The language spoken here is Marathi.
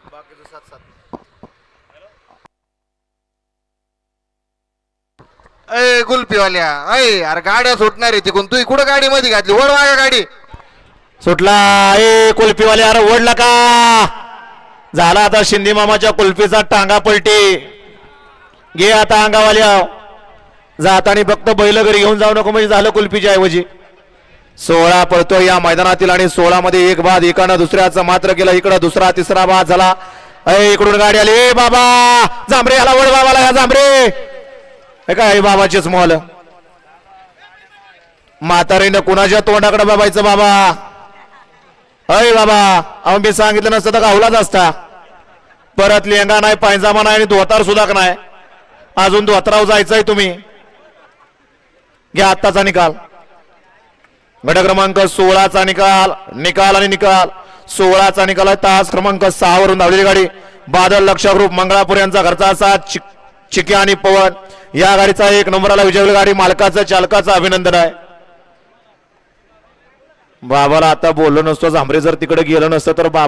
बाकीचं 7-7. ए गुलपीवाल्या, अय अरे गाड्या सुटणार आहे तिकून. तू कुठं गाडी मध्ये घातली? ओढ मागा गाडी. सुटला. ए कुल्फीवाले अरे ओढला का? झाला आता शिंदे मामाच्या कुल्फीचा टांगा पलटी. घे आता अंगावाल्या. जातानी फक्त बैल घरी घेऊन जाऊ नको म्हणजे झालं कुल्फीच्या ऐवजी. 16 पळतो या मैदानातील आणि 16 मध्ये एक बाद एकानं दुसऱ्याचं मात्र केलं. इकडं दुसरा तिसरा बाद झाला. इकडून गाडी आली. ए बाबा जांभरे याला वड बाबाला या जांभरे. काय बाबाचेच मोल. म्हातारीनं कुणाच्या तोंडाकडे बाबायचं बाबा. अय बाबा अहो मी सांगितलं नसतं तर गावलाच असता. परत लेंगा नाही पायजामा नाही आणि धोतार सुद्धा नाही. अजून धोतराव जायचंय तुम्ही. घ्या आत्ताचा निकाल. गट क्रमांक 16चा निकाल. निकाल आणि निकाल 16चा निकाल आहे. तास क्रमांक 6 वरून धावलेली गाडी बादल लक्ष ग्रुप मंगळापूर यांचा घरचा असा चिक्या आणि पवन या गाडीचा 1 नंबरला विजयवली गाडी मालकाचं चालकाचं अभिनंदन आहे. बाबाला आता बोललो नसतो जांभरे जर तिकडे गेलं नसतं तर बाबा